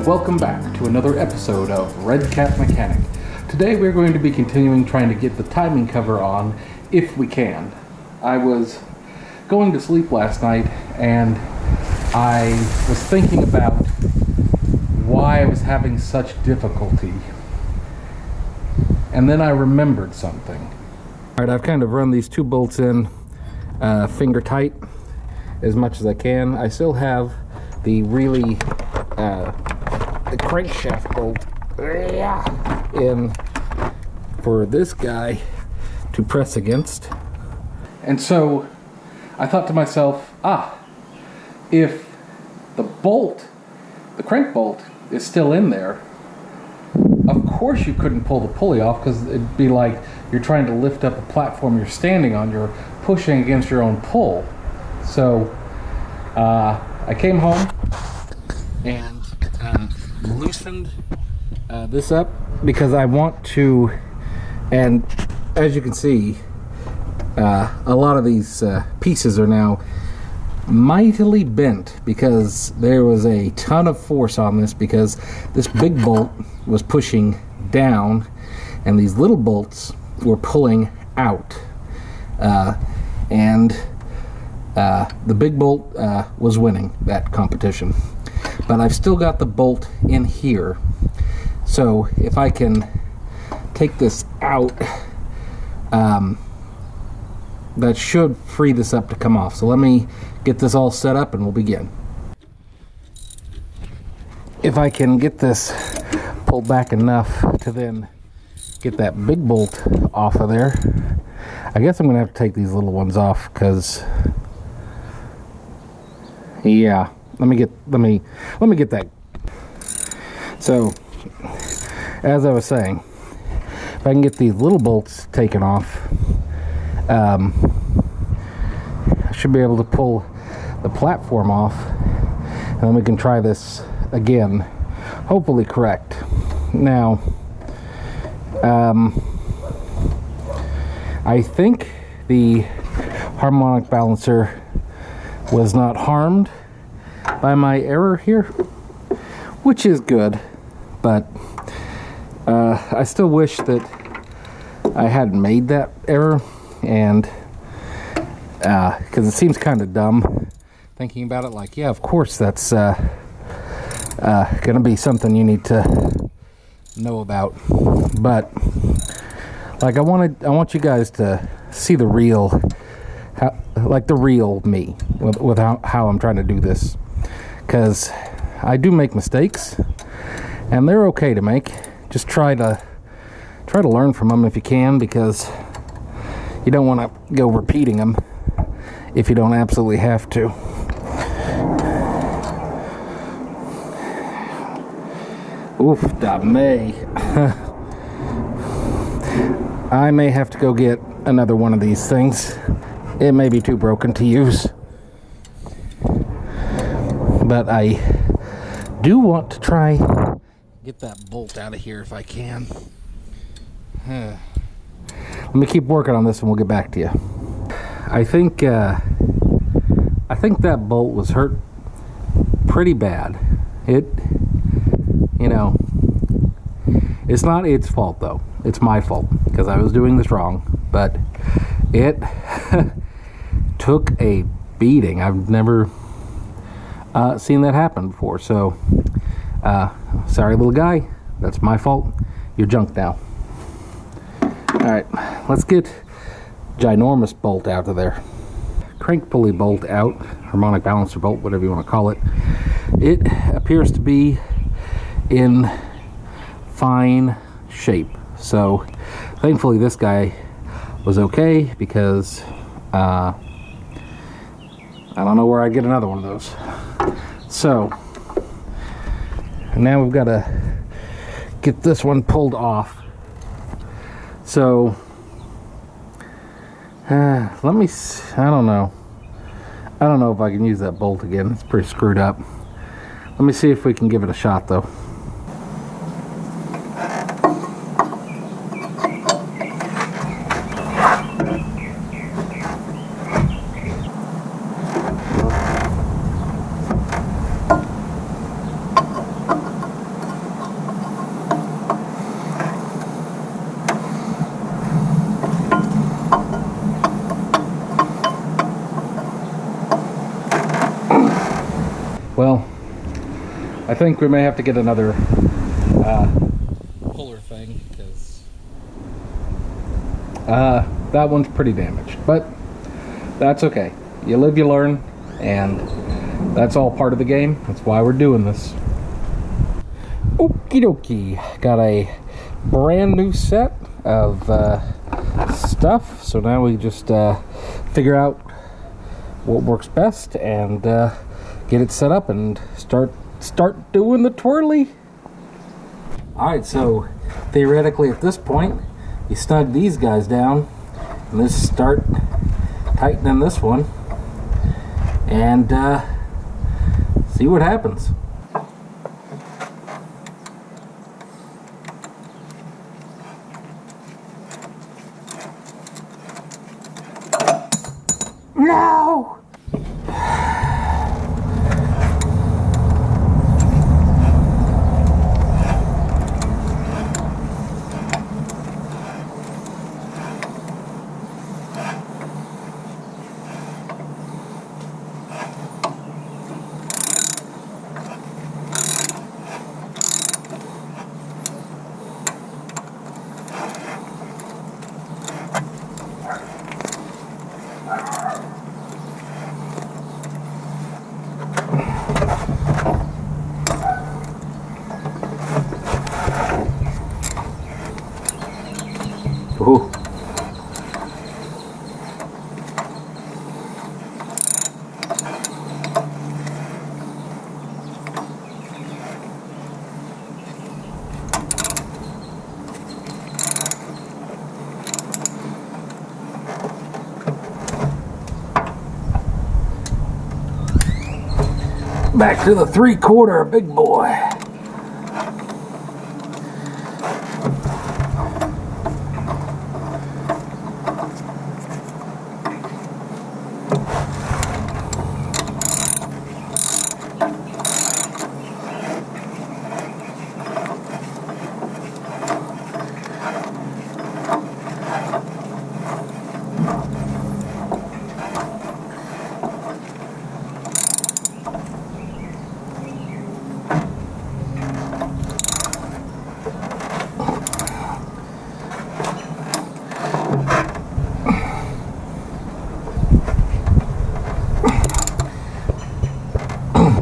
and welcome back to another episode of Red Cat Mechanic. Today we're going to be continuing trying to get the timing cover on, if we can. I was going to sleep last night and I was thinking about why I was having such difficulty. And then I remembered something. Alright, I've kind of run these two bolts in finger tight as much as I can. I still have the really the crankshaft bolt in for this guy to press against. And so I thought to myself, if the bolt, the crank bolt, is still in there, of course you couldn't pull the pulley off, because it'd be like you're trying to lift up a platform you're standing on. You're pushing against your own pull. So I came home and loosened this up because I want to, and as you can see, a lot of these pieces are now mightily bent because there was a ton of force on this, because this big bolt was pushing down and these little bolts were pulling out, and the big bolt was winning that competition. But I've still got the bolt in here, so if I can take this out, that should free this up to come off. So let me get this all set up and we'll begin. If I can get this pulled back enough to then get that big bolt off of there, I guess I'm gonna have to take these little ones off, because yeah, let me get that. So as I was saying, if I can get these little bolts taken off, I should be able to pull the platform off, and then we can try this again, hopefully correct. Now I think the harmonic balancer was not harmed by my error here, which is good, but I still wish that I hadn't made that error, and because it seems kind of dumb thinking about it, like, yeah, of course that's gonna be something you need to know about, but like I want you guys to see the real, the real me with how I'm trying to do this, because I do make mistakes and they're okay to make. Just try to learn from them if you can, because you don't want to go repeating them if you don't absolutely have to. Oof, da may. I may have to go get another one of these things. It may be too broken to use, but I do want to try get that bolt out of here if I can. Let me keep working on this and we'll get back to you. I think that bolt was hurt pretty bad. It's not its fault though. It's my fault because I was doing this wrong, but it took a beating. I've never seen that happen before. So sorry, little guy, that's my fault. You're junk now. Alright, let's get ginormous bolt out of there. Crank pulley bolt out, harmonic balancer bolt, whatever you want to call it. It appears to be in fine shape. So thankfully this guy was okay, because I don't know where I'd get another one of those. So now we've got to get this one pulled off. So let me see. I don't know if I can use that bolt again. It's pretty screwed up. Let me see if we can give it a shot though. think we may have to get another puller thing, because that one's pretty damaged, but that's okay. You live, you learn, and that's all part of the game. That's why we're doing this. Okie dokie, got a brand new set of stuff, so now we just figure out what works best and get it set up and start doing the twirly. Alright, so theoretically at this point you snug these guys down and just start tightening this one and see what happens. No! Ooh. Back to the 3/4, big boy.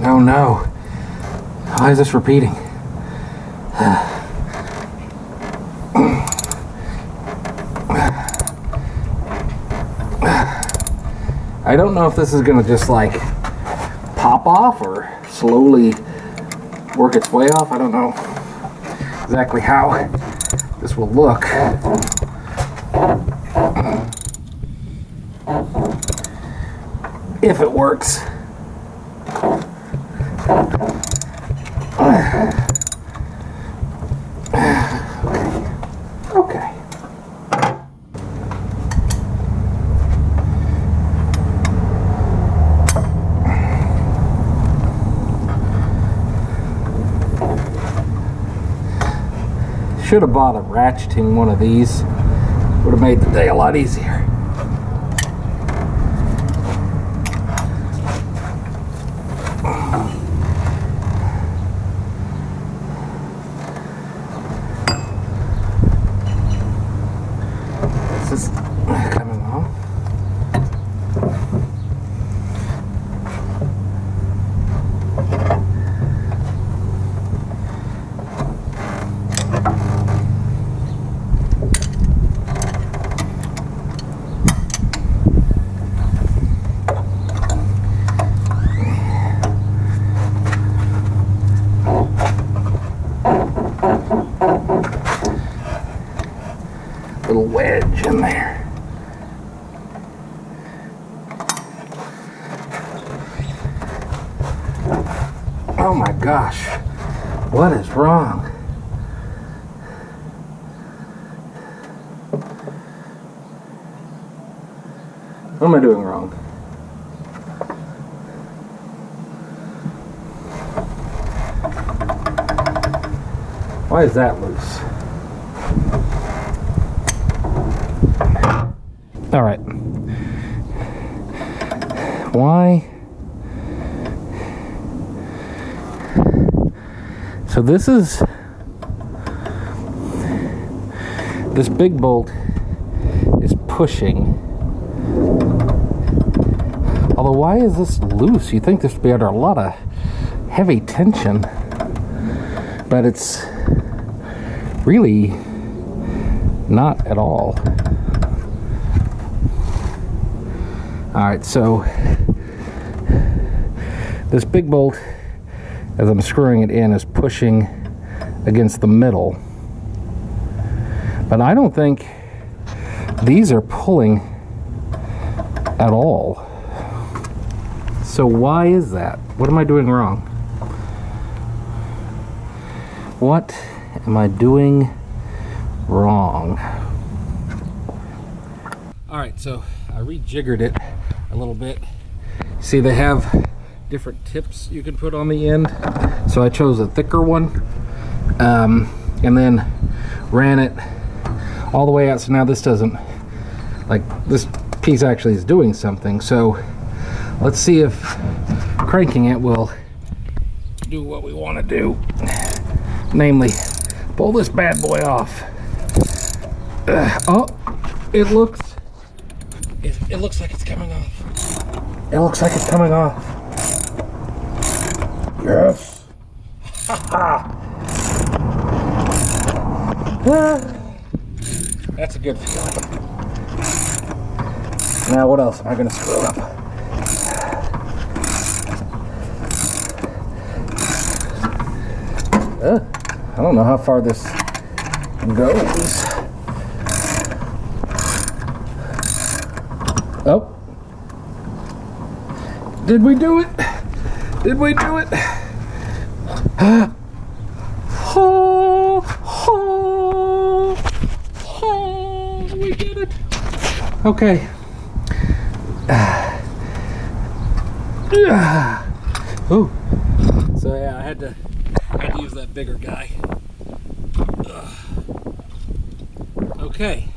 Oh no. Why is this repeating? I don't know if this is gonna just like pop off or slowly work its way off. I don't know exactly how this will look. If it works. Okay. Should have bought a ratcheting one of these. Would have made the day a lot easier. This is coming along. Little wedge in there. Oh my gosh, what is wrong? What am I doing wrong? Why is that loose? All right. Why? So this big bolt is pushing. Although, why is this loose? You think this would be under a lot of heavy tension, but it's really not at all. Alright, so this big bolt, as I'm screwing it in, is pushing against the middle. But I don't think these are pulling at all. So why is that? What am I doing wrong? What am I doing wrong? Alright, so I rejiggered it a little bit. See, they have different tips you can put on the end. So I chose a thicker one, and then ran it all the way out. So now this doesn't, like, this piece actually is doing something. So let's see if cranking it will do what we want to do. Namely, pull this bad boy off. Oh, it looks like it's coming off. It looks like it's coming off. Yes. That's a good feeling. Now what else am I going to screw up? I don't know how far this goes. Oh. Did we do it? Did we do it? We did it. Okay. Ooh. So yeah, I had to use that bigger guy. Okay.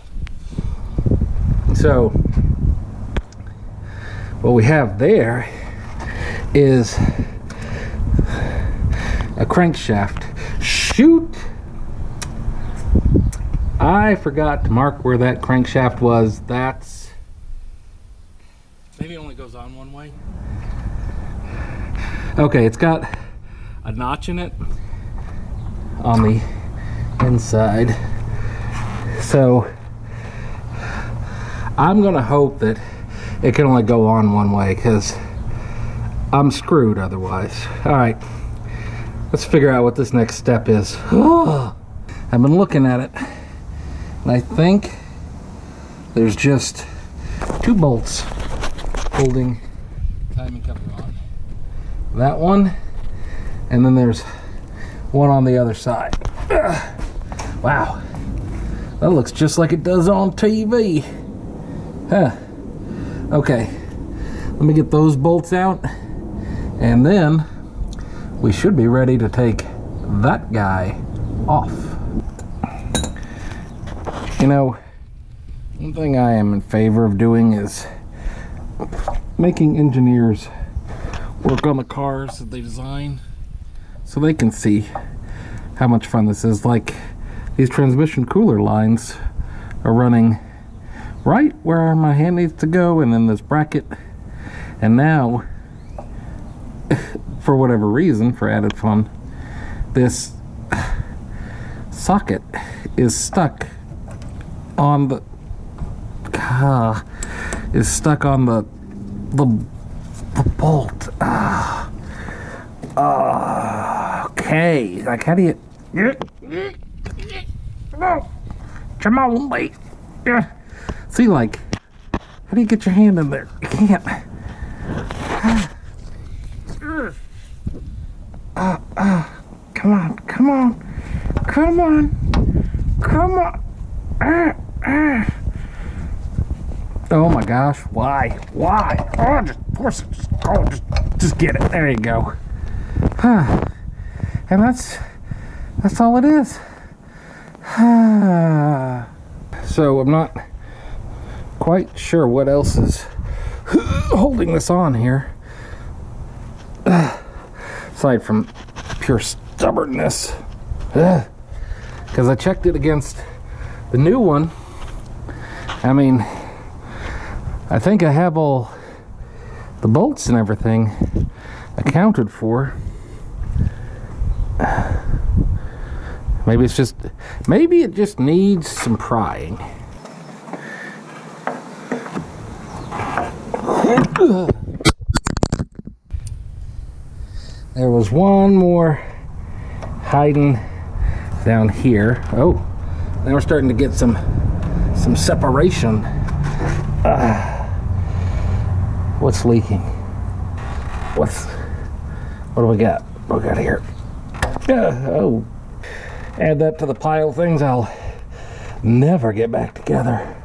So what we have there is a crankshaft. Shoot! I forgot to mark where that crankshaft was. That's maybe it only goes on one way. Okay, it's got a notch in it on the inside. So I'm gonna hope that it can only go on one way, because I'm screwed otherwise. All right, let's figure out what this next step is. I've been looking at it, and I think there's just 2 bolts holding the timing cover on. That one, and then there's one on the other side. Wow, that looks just like it does on TV. Huh. Okay, let me get those bolts out, and then we should be ready to take that guy off. You know, one thing I am in favor of doing is making engineers work on the cars that they design so they can see how much fun this is. Like, these transmission cooler lines are running right where my hand needs to go, and then this bracket, and now for whatever reason, for added fun, this socket is stuck on the bolt. Okay, like, how do you come on, wait. See, like, how do you get your hand in there? You can't. Come on, come on, come on, come on. Oh my gosh, why? Oh, just force it. Just get it. There you go. And that's all it is. So I'm not quite sure what else is holding this on here, aside from pure stubbornness. Because I checked it against the new one. I mean, I think I have all the bolts and everything accounted for. Maybe it just needs some prying. There was one more hiding down here. Oh, now we're starting to get some separation. What's leaking? What do we got? What do we got here? Oh, add that to the pile of things I'll never get back together.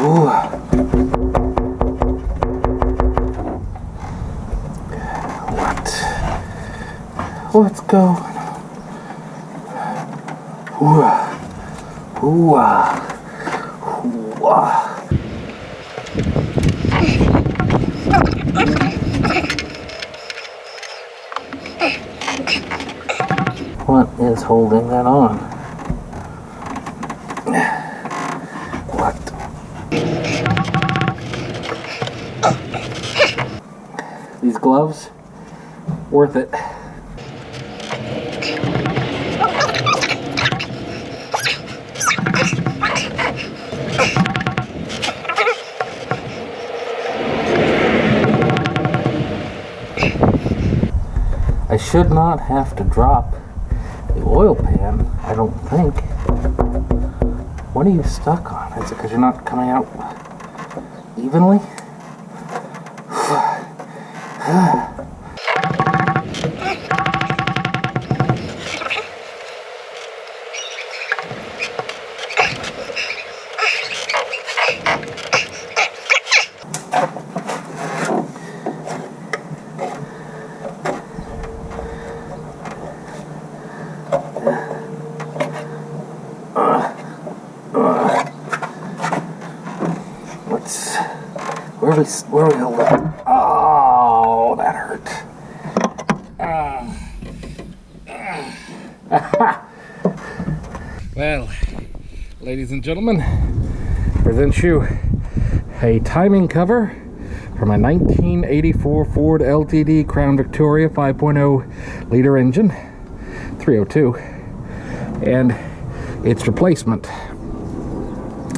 Ooh. What's going on? Ooh. Ooh. Ooh. What is holding that on? What? These gloves? Worth it. I should not have to drop the oil pan, I don't think. What are you stuck on? Is it because you're not coming out evenly? Where are we going? Oh, that hurt. Well, ladies and gentlemen, present you a timing cover for my 1984 Ford LTD Crown Victoria 5.0 liter engine, 302, and its replacement.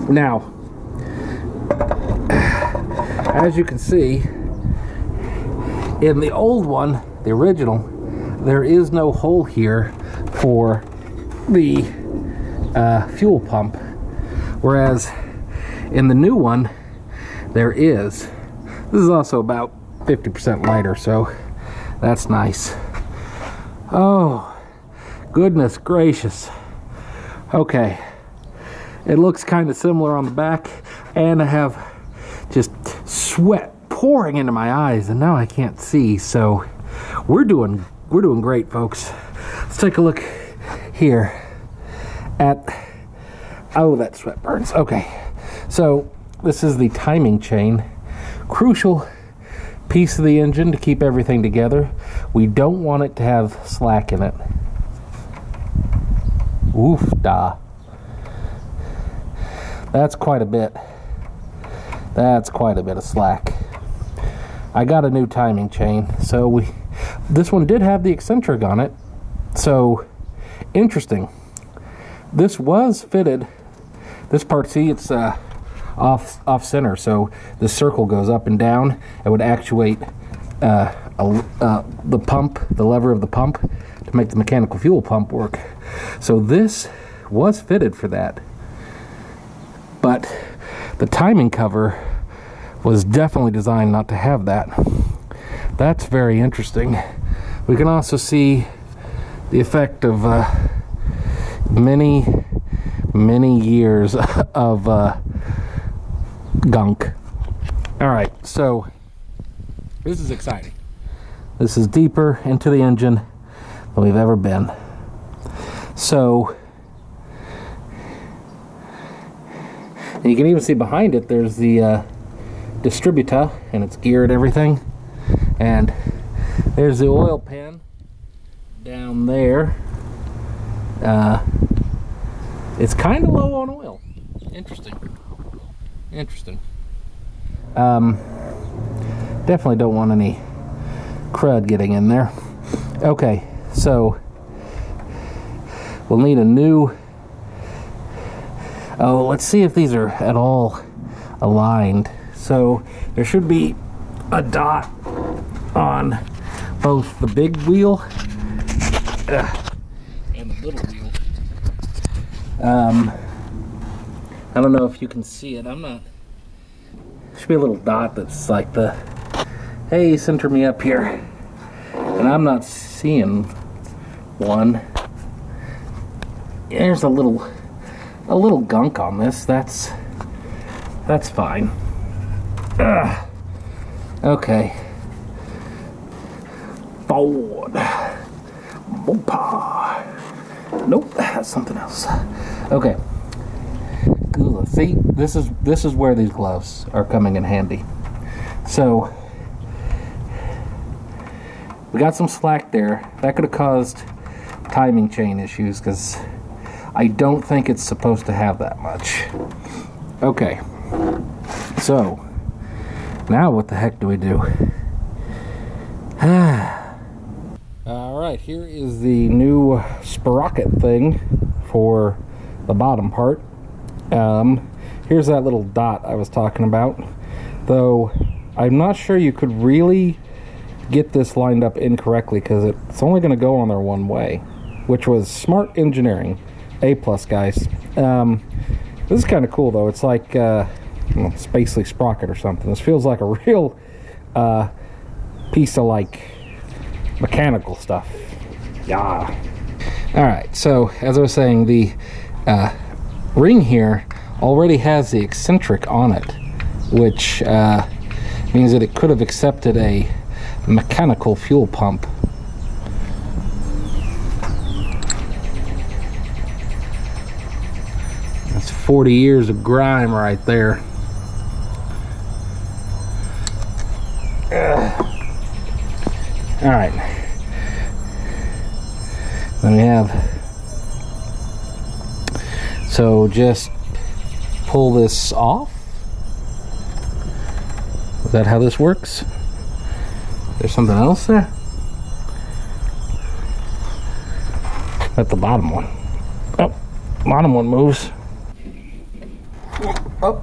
Now, as you can see, in the old one, the original, there is no hole here for the fuel pump, whereas in the new one, there is. This is also about 50% lighter, so that's nice. Oh, goodness gracious. Okay, it looks kind of similar on the back, and I have just sweat pouring into my eyes, and now I can't see. So we're doing great, folks. Let's take a look here at, oh, that sweat burns. Okay, so this is the timing chain, crucial piece of the engine to keep everything together. We don't want it to have slack in it. Oof da. That's quite a bit. That's quite a bit of slack. I got a new timing chain, so this one did have the eccentric on it. So interesting. This was fitted. This part, see, it's off center, so the circle goes up and down. It would actuate the pump, the lever of the pump, to make the mechanical fuel pump work. So this was fitted for that. But the timing cover was definitely designed not to have that. That's very interesting. We can also see the effect of many years of gunk. All right, so this is exciting. This is deeper into the engine than we've ever been. So you can even see behind it, there's the distributor and its gear and everything. And there's the oil pan down there. It's kind of low on oil. Interesting. Definitely don't want any crud getting in there. Okay, so we'll need a new... Oh, let's see if these are at all aligned. So there should be a dot on both the big wheel and the little wheel. I don't know if you can see it. There should be a little dot that's like the, hey, center me up here. And I'm not seeing one. There's a little gunk on this. That's fine. Okay. Forward. Nope, that's something else. Okay. See, this is where these gloves are coming in handy. So we got some slack there. That could have caused timing chain issues because I don't think it's supposed to have that much. Okay. So now what the heck do we do? Alright, here is the new sprocket thing for the bottom part. Here's that little dot I was talking about, though I'm not sure you could really get this lined up incorrectly because it's only going to go on there one way, which was smart engineering. A+, guys. This is kind of cool though. It's like Spacely sprocket or something. This feels like a real piece of like mechanical stuff. Yeah. Alright, so as I was saying, the ring here already has the eccentric on it, which means that it could have accepted a mechanical fuel pump. That's 40 years of grime right there. All right, then we have, so just pull this off. Is that how this works? There's something else there? That's the bottom one. Oh, bottom one moves. Oh,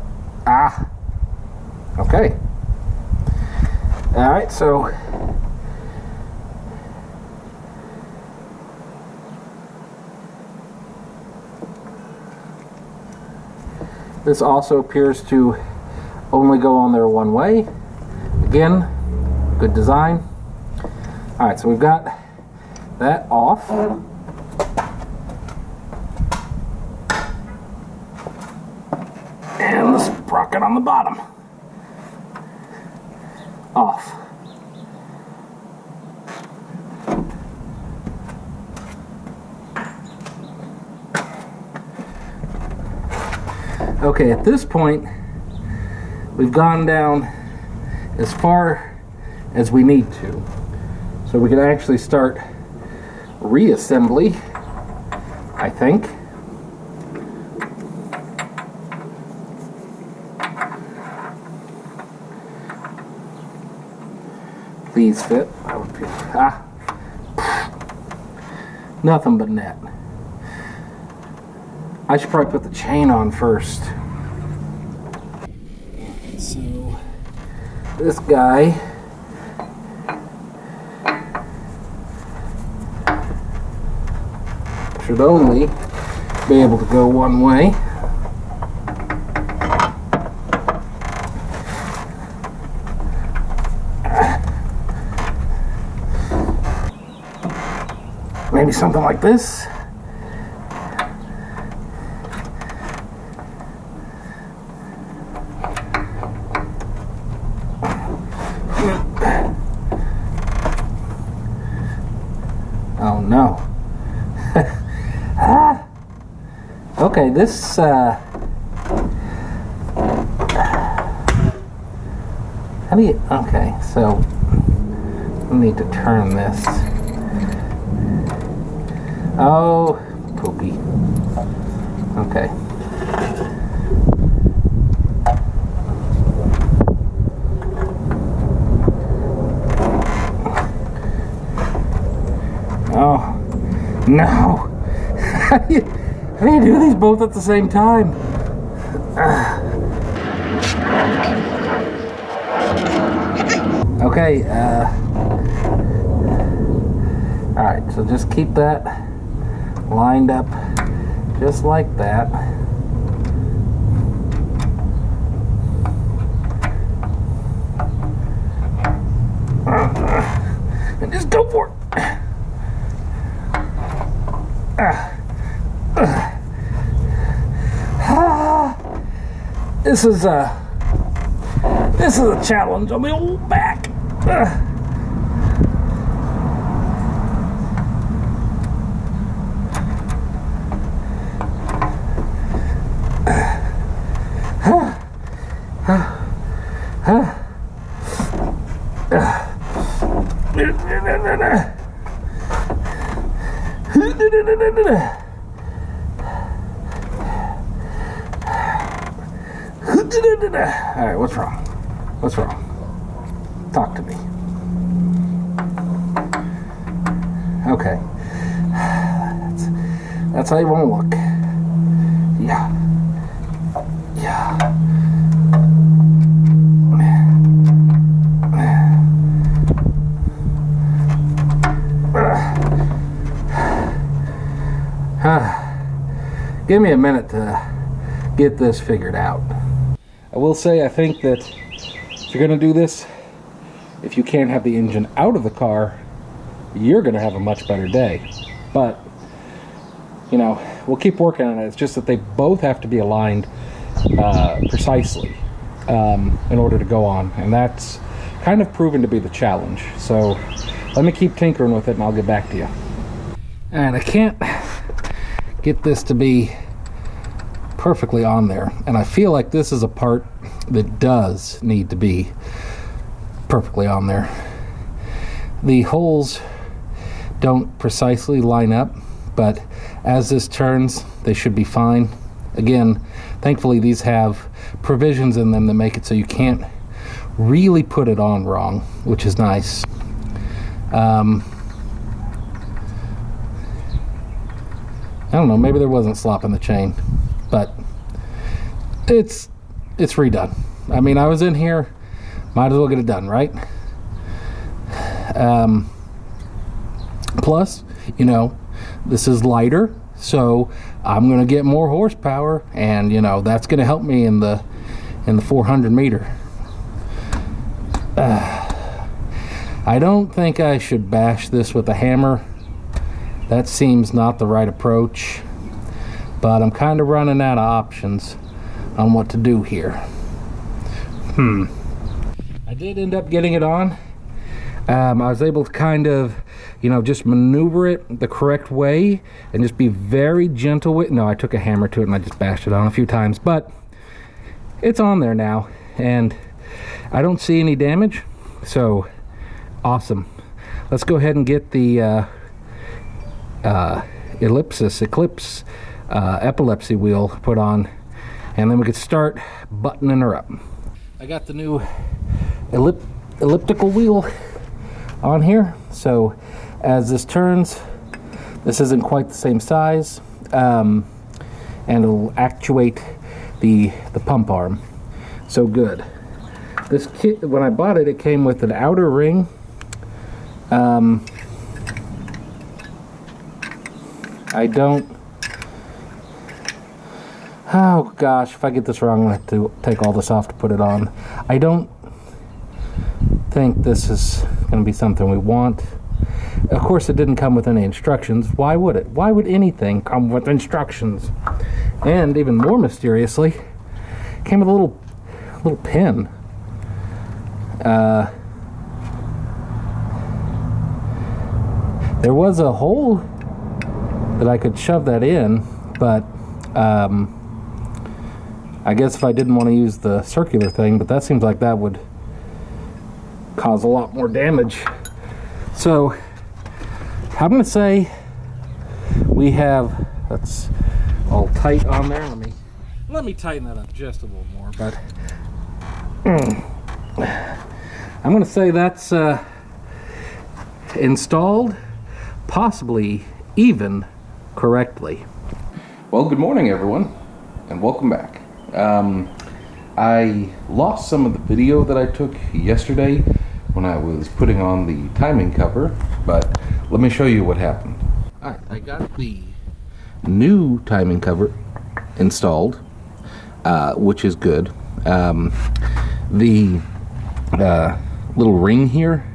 okay. All right, so this also appears to only go on there one way. Again, good design. All right, so we've got that off. And the sprocket on the bottom off. Okay, at this point, we've gone down as far as we need to. So we can actually start reassembly, I think. Please fit. Nothing but net. I should probably put the chain on first. So this guy should only be able to go one way. Maybe something like this. Oh no. Okay, this How do you, okay, so I need to turn this. Oh, poopy. Okay. Oh, no. How do you do these both at the same time? Okay, alright, so just keep that lined up just like that. And just go for it. This is a challenge on the old back. Alright, what's wrong? What's wrong? Talk to me. Okay. That's how you want to look. Yeah. Yeah. Give me a minute to get this figured out. I will say, I think that if you're going to do this, if you can't have the engine out of the car, you're going to have a much better day. But, you know, we'll keep working on it. It's just that they both have to be aligned precisely in order to go on. And that's kind of proven to be the challenge. So let me keep tinkering with it and I'll get back to you. And I can't get this to be perfectly on there, and I feel like this is a part that does need to be perfectly on there. The holes don't precisely line up, but as this turns they should be fine. Again, thankfully these have provisions in them that make it so you can't really put it on wrong, which is nice. I don't know, maybe there wasn't slop in the chain, but it's redone. I mean, I was in here, might as well get it done, right? Plus, you know, this is lighter, so I'm gonna get more horsepower, and you know that's gonna help me in the 400 meter. I don't think I should bash this with a hammer. That seems not the right approach, but I'm kind of running out of options on what to do here. I did end up getting it on. I was able to kind of, you know, just maneuver it the correct way and just be very gentle with. No, I took a hammer to it and I just bashed it on a few times, but it's on there now and I don't see any damage, so awesome. Let's go ahead and get the eclipse epilepsy wheel put on, and then we could start buttoning her up. I got the new elliptical wheel on here, so as this turns, this isn't quite the same size, and it'll actuate the pump arm. So good. This kit, when I bought it, it came with an outer ring. I don't, oh gosh, if I get this wrong, I'm going to have to take all this off to put it on. I don't think this is going to be something we want. Of course, it didn't come with any instructions. Why would it? Why would anything come with instructions? And even more mysteriously, it came with a little pin. There was a hole that I could shove that in, but I guess if I didn't want to use the circular thing, but that seems like that would cause a lot more damage. So I'm going to say we have, that's all tight on there. Let me tighten that up just a little more, but I'm going to say that's installed, possibly even correctly. Well, good morning everyone, and welcome back. I lost some of the video that I took yesterday when I was putting on the timing cover, but let me show you what happened. Alright, I got the new timing cover installed, which is good. The little ring here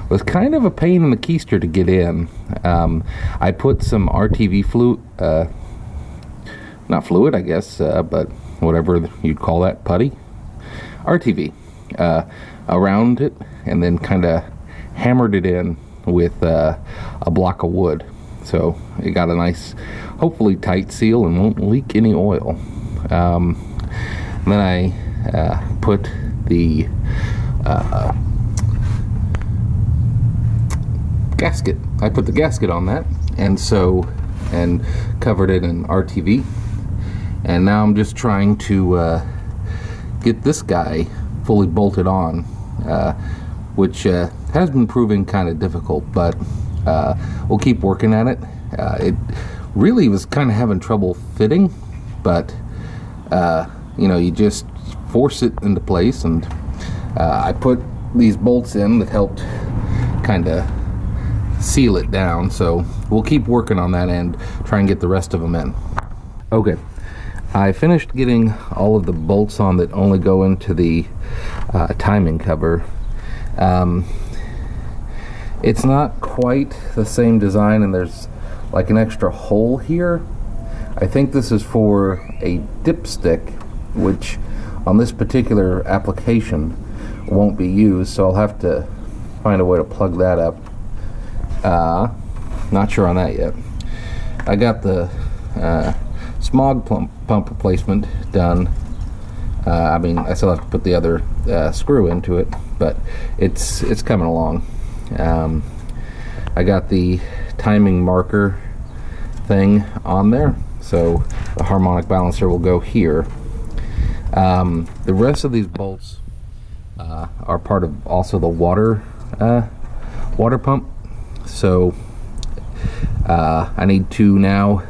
was kind of a pain in the keister to get in. I put some RTV fluid, not fluid I guess, but whatever you'd call that, putty, RTV, around it, and then kind of hammered it in with a block of wood, so it got a nice, hopefully tight seal and won't leak any oil. Then I put the gasket. I put the gasket on that, and covered it in RTV. And now I'm just trying to get this guy fully bolted on, which has been proving kind of difficult, but we'll keep working at it. It really was kind of having trouble fitting, but you know, you just force it into place, and I put these bolts in that helped kind of seal it down, so we'll keep working on that end, try and get the rest of them in. Okay, I finished getting all of the bolts on that only go into the timing cover. It's not quite the same design, and there's like an extra hole here. I think this is for a dipstick, which on this particular application won't be used, so I'll have to find a way to plug that up. Not sure on that yet. I got the smog pump replacement done. I mean, I still have to put the other screw into it, but it's coming along. I got the timing marker thing on there, so the harmonic balancer will go here. The rest of these bolts are part of also the water pump, so I need to now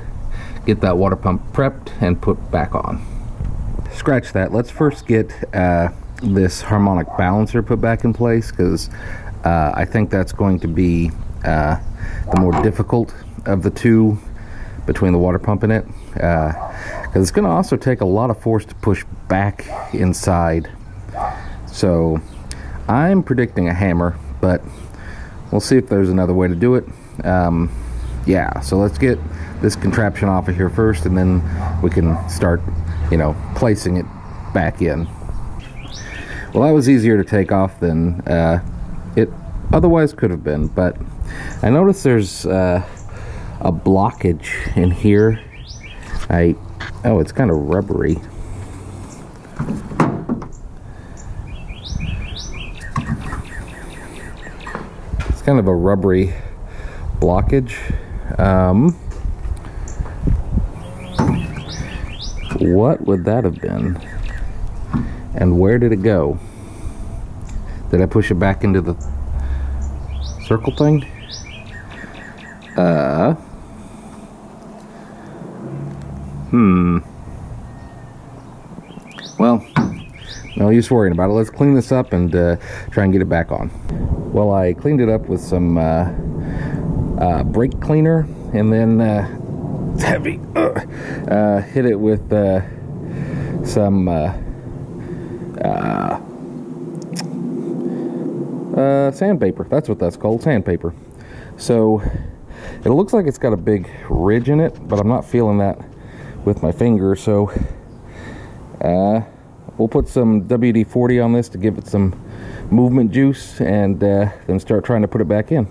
get that water pump prepped and put back on. Scratch that. Let's first get this harmonic balancer put back in place, because I think that's going to be the more difficult of the two between the water pump and it, because it's going to also take a lot of force to push back inside. So I'm predicting a hammer, but we'll see if there's another way to do it. Yeah, so let's get this contraption off of here first, and then we can start, you know, placing it back in. Well, that was easier to take off than it otherwise could have been, but I noticed there's a blockage in here. Oh, it's kind of rubbery. It's kind of a rubbery blockage. What would that have been? And where did it go? Did I push it back into the circle thing? Well, no use worrying about it. Let's clean this up and try and get it back on. Well, I cleaned it up with some brake cleaner, and then it's heavy. Hit it with some sandpaper. That's what that's called, sandpaper. So it looks like it's got a big ridge in it, but I'm not feeling that with my finger, so we'll put some WD-40 on this to give it some movement juice, and then start trying to put it back in.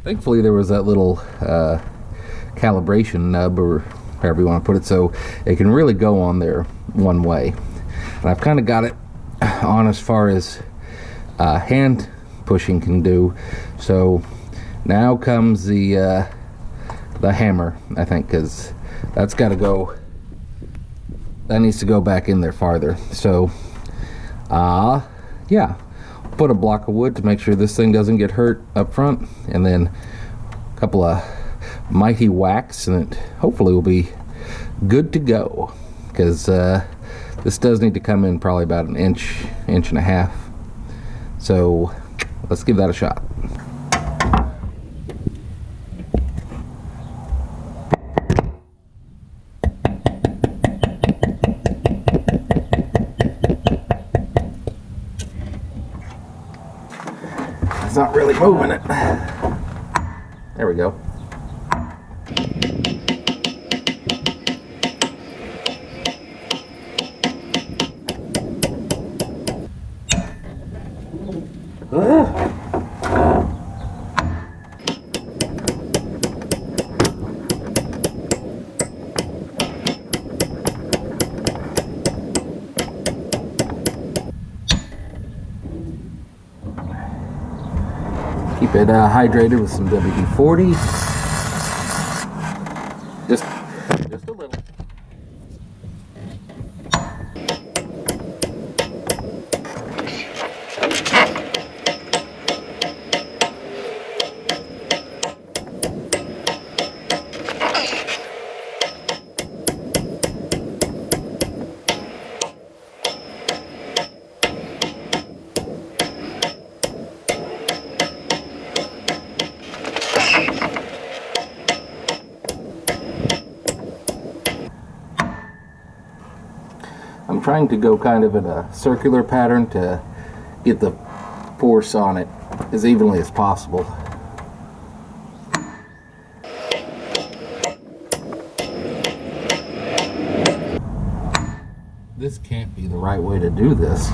Thankfully there was that little calibration nub, or however you want to put it, so it can really go on there one way. And I've kind of got it on as far as hand pushing can do. So now comes the hammer, I think, because that's got to go. That needs to go back in there farther. So, yeah, put a block of wood to make sure this thing doesn't get hurt up front, and then a couple of mighty whacks, and it hopefully will be good to go. Because this does need to come in probably about an inch and a half. So let's give that a shot. It's not really moving it. There we go. Keep it hydrated with some WD-40. Just a little. I'm trying to go kind of in a circular pattern to get the force on it as evenly as possible. This can't be the right way to do this.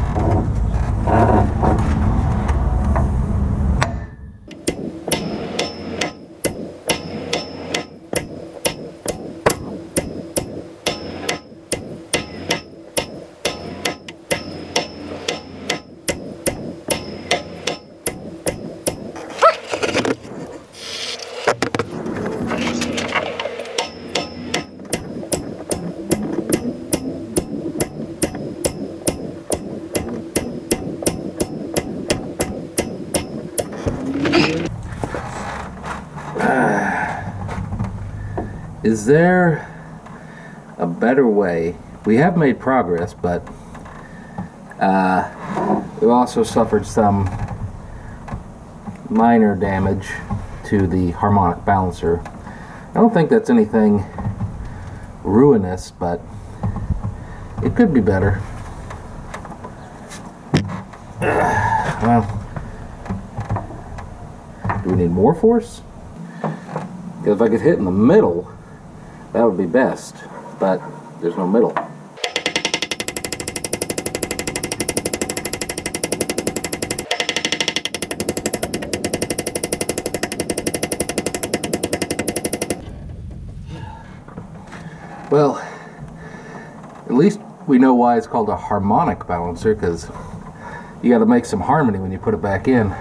Is there a better way? We have made progress, but we've also suffered some minor damage to the harmonic balancer. I don't think that's anything ruinous, but it could be better. Well, do we need more force? Because if I could hit in the middle, that would be best, but there's no middle. Well, at least we know why it's called a harmonic balancer, because you got to make some harmony when you put it back in.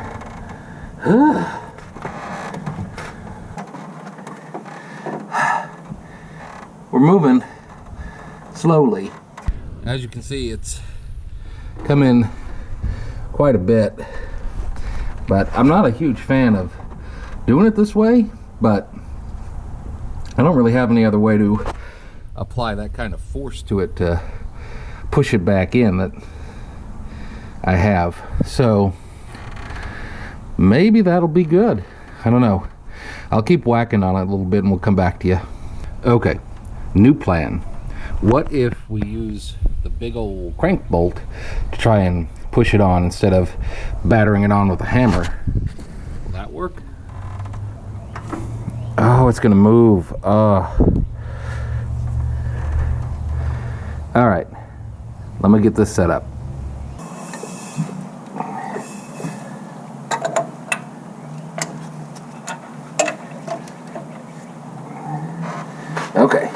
We're moving slowly. As you can see, it's come in quite a bit, but I'm not a huge fan of doing it this way, but I don't really have any other way to apply that kind of force to it to push it back in that I have. So maybe that'll be good. I don't know. I'll keep whacking on it a little bit and we'll come back to you. Okay. New plan. What if we use the big old crank bolt to try and push it on instead of battering it on with a hammer? Will that work? Oh, it's gonna move. All right, let me get this set up. Okay.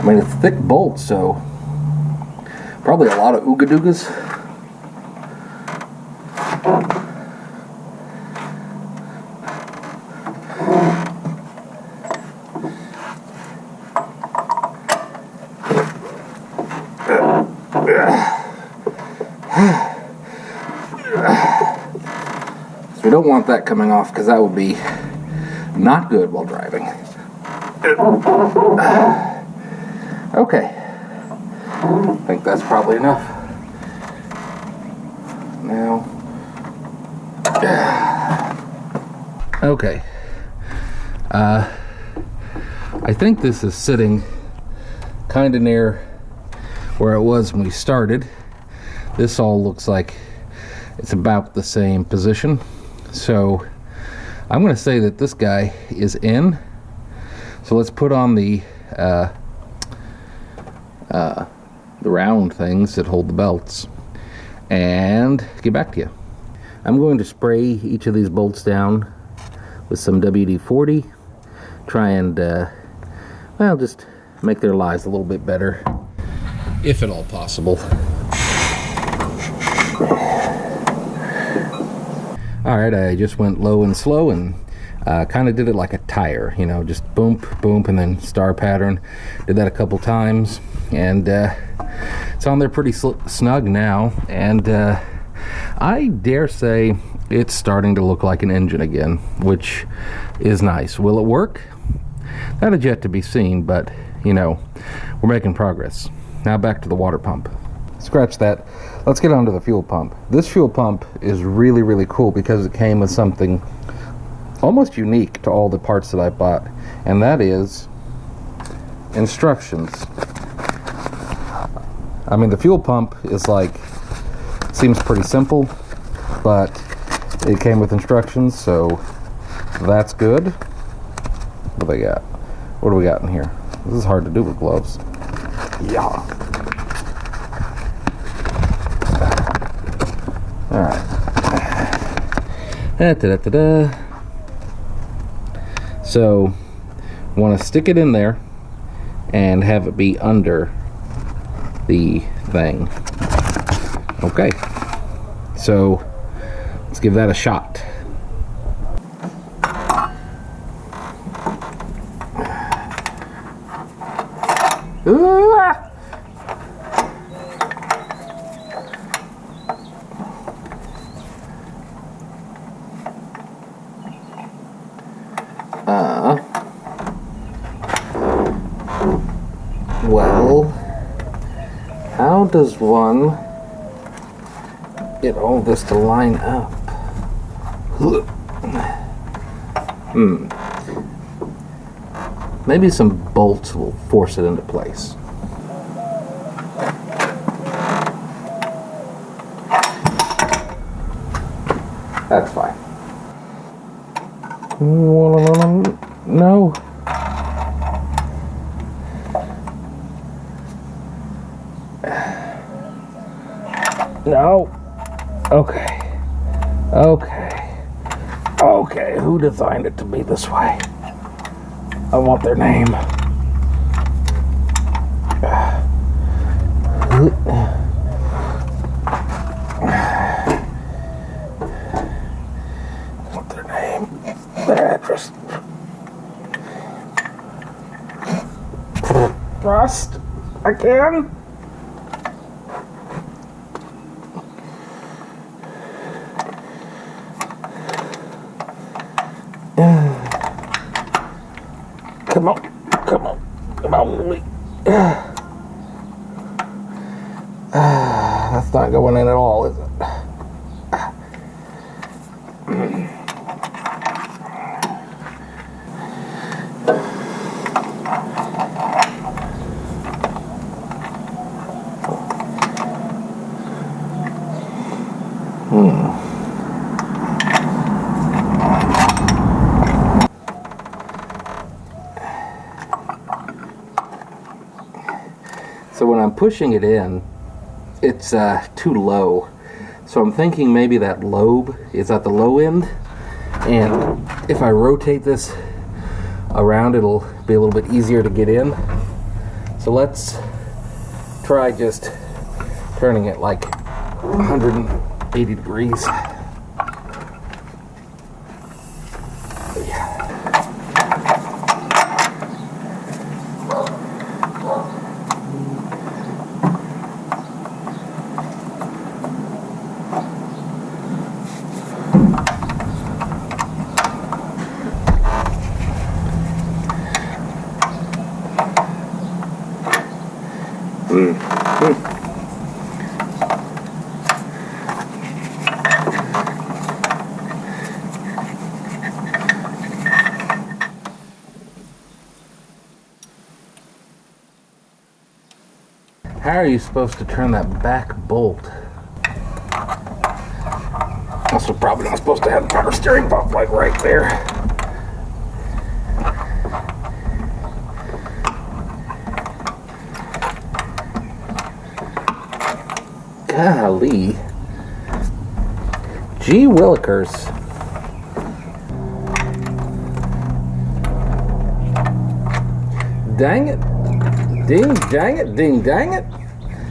I mean, it's thick bolt, so probably a lot of ooga doogas. So we don't want that coming off because that would be not good while driving. Okay, I think that's probably enough. Now, okay, I think this is sitting kind of near where it was when we started. This all looks like it's about the same position, so I'm going to say that this guy is in. So let's put on the round things that hold the belts and get back to you. I'm going to spray each of these bolts down with some WD-40, try and well, just make their lives a little bit better, if at all possible. Alright, I just went low and slow and kind of did it like a tire, you know, just boom, boom, and then star pattern. Did that a couple times, and it's on there pretty snug now, and I dare say it's starting to look like an engine again, which is nice. Will it work? That is yet to be seen, but, you know, we're making progress. Now back to the water pump. Scratch that. Let's get on to the fuel pump. This fuel pump is really, really cool because it came with something almost unique to all the parts that I bought, and that is instructions. I mean, the fuel pump is like, seems pretty simple, but it came with instructions, so that's good. What do they got? What do we got in here? This is hard to do with gloves. Yeah. All right. Da-da-da-da. So, want to stick it in there and have it be under the thing. Okay. So, let's give that a shot. Well, how does one get all this to line up? Maybe some bolts will force it into place. That's fine. No. No. Okay. Okay. Okay, who designed it to be this way? I want their name. Want their name, their address. Rust again? Come on, come on, come on. That's not going in at all, is it? So when I'm pushing it in, it's too low. So I'm thinking maybe that lobe is at the low end, and if I rotate this around, it'll be a little bit easier to get in. So let's try just turning it like 180 degrees. How are you supposed to turn that back bolt? Also, probably not supposed to have the power steering pump like right there. Golly. Gee willikers. Dang it. Ding dang it, ding dang it.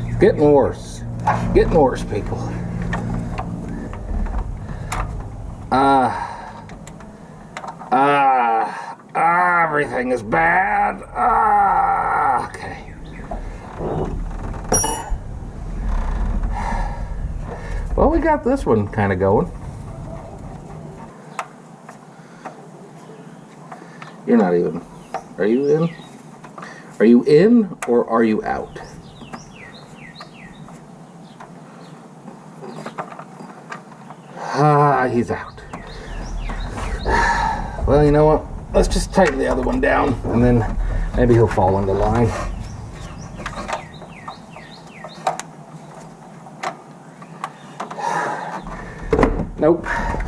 It's getting worse. Getting worse, people. Everything is bad. Okay. Well, we got this one kind of going. You're not even. Are you in? Are you in or are you out? He's out. Well, you know what? Let's just tighten the other one down and then maybe he'll fall into line. Nope,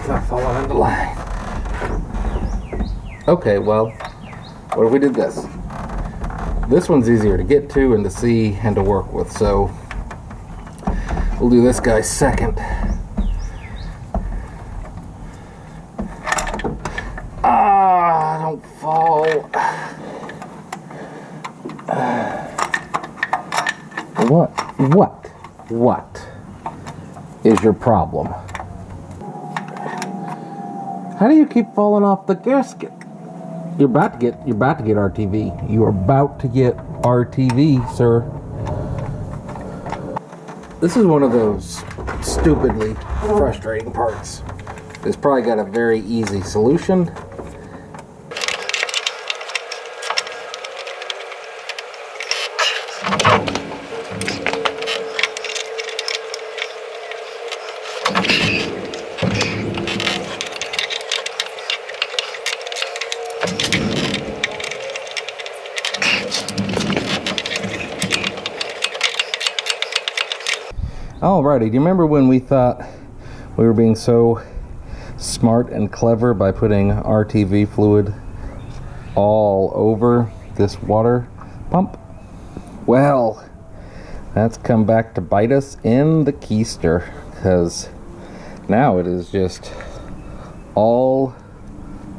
not falling into line. Okay, well, what if we did this? This one's easier to get to and to see and to work with, so we'll do this guy second. Don't fall. What is your problem? How do you keep falling off the gasket? You're about to get RTV. You're about to get RTV, sir. This is one of those stupidly frustrating parts. It's probably got a very easy solution. Alrighty, do you remember when we thought we were being so smart and clever by putting RTV fluid all over this water pump? Well, that's come back to bite us in the keister, because now it is just all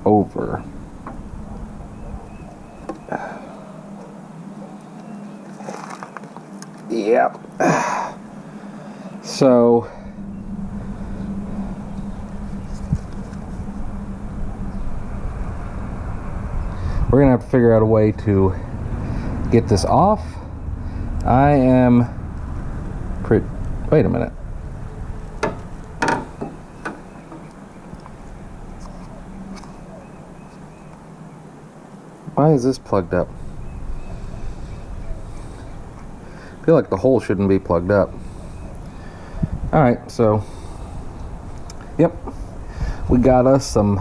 over. Yep. So we're gonna have to figure out a way to get this off. I am wait a minute. Why is this plugged up? I feel like the hole shouldn't be plugged up. Alright, so yep, we got us some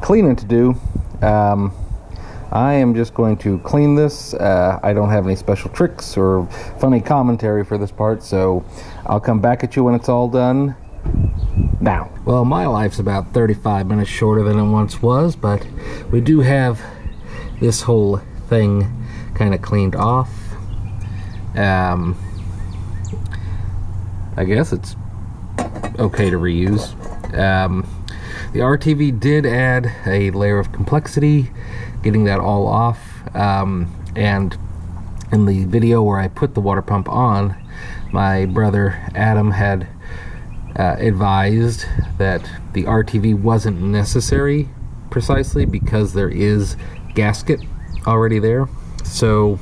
cleaning to do. I am just going to clean this. I don't have any special tricks or funny commentary for this part, so I'll come back at you when it's all done. Now, well, my life's about 35 minutes shorter than it once was, but we do have this whole thing kind of cleaned off. I guess it's okay to reuse. The RTV did add a layer of complexity, getting that all off, and in the video where I put the water pump on, my brother Adam had advised that the RTV wasn't necessary precisely because there is gasket already there. So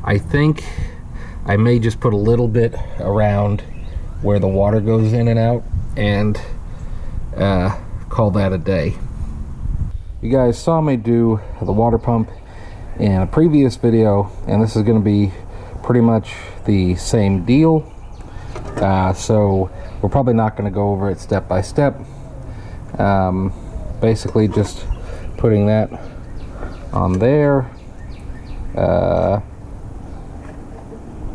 I think I may just put a little bit around where the water goes in and out and call that a day. You guys saw me do the water pump in a previous video, and this is going to be pretty much the same deal. So we're probably not going to go over it step by step. Basically just putting that on there,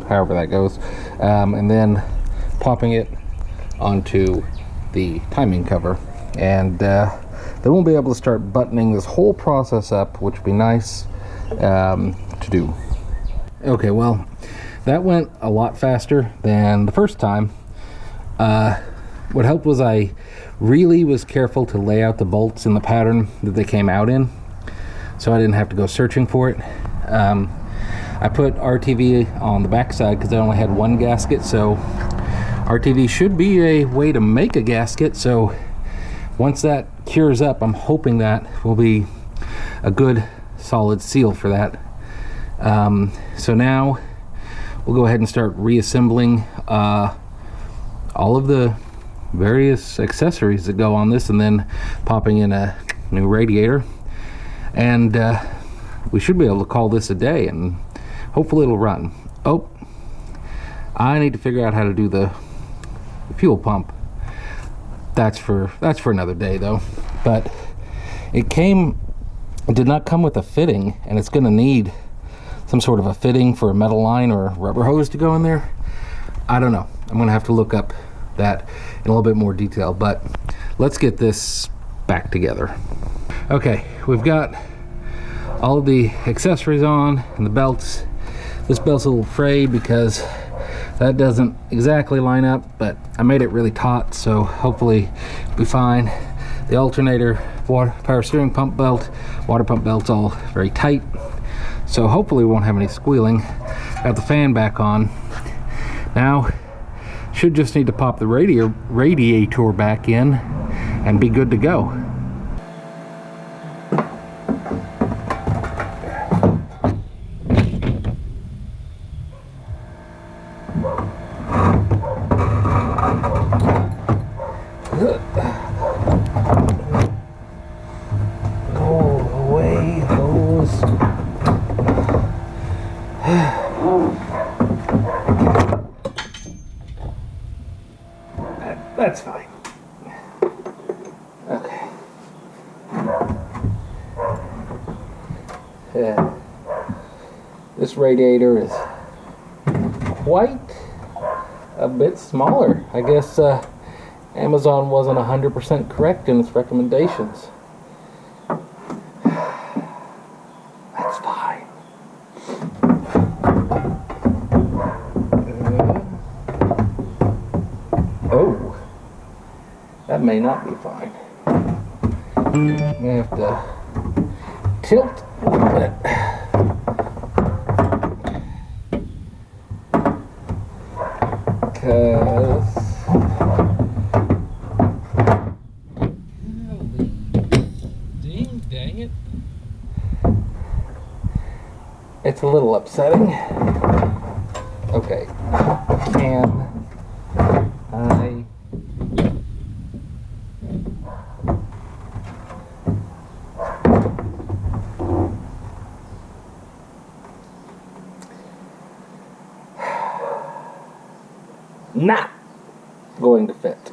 however that goes, and then popping it onto the timing cover, and then we'll be able to start buttoning this whole process up, which would be nice to do. Okay, well, that went a lot faster than the first time. What helped was I really was careful to lay out the bolts in the pattern that they came out in, so I didn't have to go searching for it. I put RTV on the back side because I only had one gasket, so RTV should be a way to make a gasket. So once that cures up, I'm hoping that will be a good solid seal for that. So now we'll go ahead and start reassembling all of the various accessories that go on this, and then popping in a new radiator, and we should be able to call this a day, and hopefully it'll run. Oh, I need to figure out how to do the fuel pump. That's for another day though. But it did not come with a fitting, and it's going to need some sort of a fitting for a metal line or a rubber hose to go in there. I don't know. I'm going to have to look up that in a little bit more detail, but let's get this back together. Okay, we've got all of the accessories on and the belts. This belt's a little frayed because that doesn't exactly line up, but I made it really taut, so hopefully it'll be fine. The alternator, power steering pump belt, water pump belt's all very tight, so hopefully we won't have any squealing. Got the fan back on. Now, should just need to pop the radiator back in and be good to go. That's fine. Okay. This radiator is quite a bit smaller. I guess Amazon wasn't 100% correct in its recommendations. That's fine. Oh. That may not be fine. I may have to tilt a little bit. Because dang it. It's a little upsetting. Okay. Can I not going to fit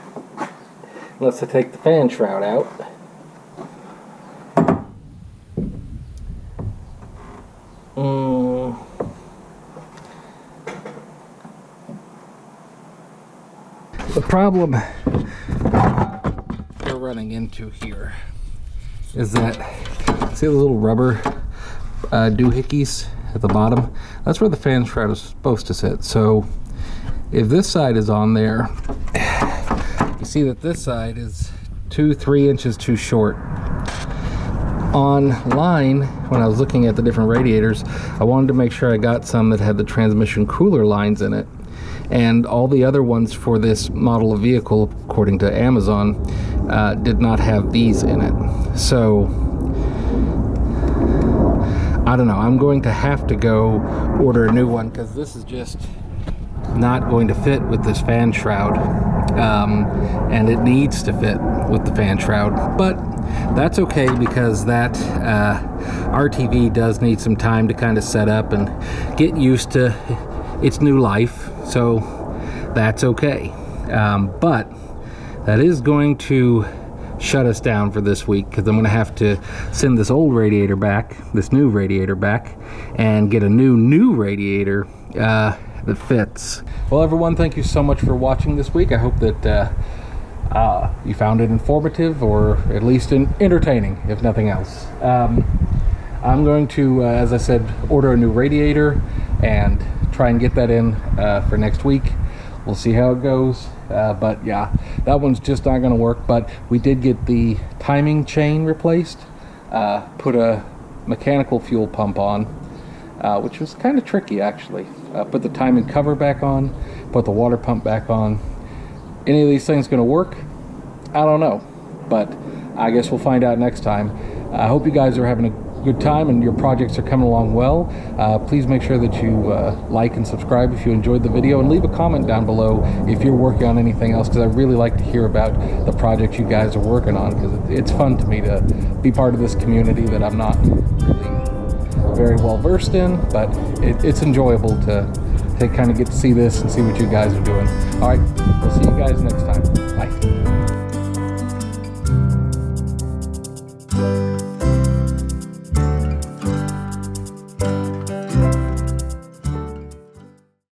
unless I take the fan shroud out. The problem we're running into here is that, see the little rubber doohickeys at the bottom, that's where the fan shroud is supposed to sit. So if this side is on there, you see that this side is 2-3 inches too short. Online, when I was looking at the different radiators, I wanted to make sure I got some that had the transmission cooler lines in it. And all the other ones for this model of vehicle, according to Amazon, did not have these in it. So I don't know, I'm going to have to go order a new one, because this is just not going to fit with this fan shroud, and it needs to fit with the fan shroud. But that's okay, because that RTV does need some time to kind of set up and get used to its new life, so that's okay. But that is going to shut us down for this week, because I'm going to have to send this old radiator back, this new radiator back, and get a new radiator that fits. Well, everyone, thank you so much for watching this week. I hope that you found it informative, or at least entertaining, if nothing else. I'm going to, as I said, order a new radiator and try and get that in for next week. We'll see how it goes. But yeah, that one's just not going to work. But we did get the timing chain replaced, put a mechanical fuel pump on, which was kind of tricky, actually. Put the timing cover back on, put the water pump back on. Any of these things going to work? I don't know, but I guess we'll find out next time. I hope you guys are having a good time and your projects are coming along well. Please make sure that you like and subscribe if you enjoyed the video, and leave a comment down below if you're working on anything else, because I really like to hear about the projects you guys are working on, because it's fun to me to be part of this community that I'm not really very well versed in, but it's enjoyable to kind of get to see this and see what you guys are doing. All right, we'll see you guys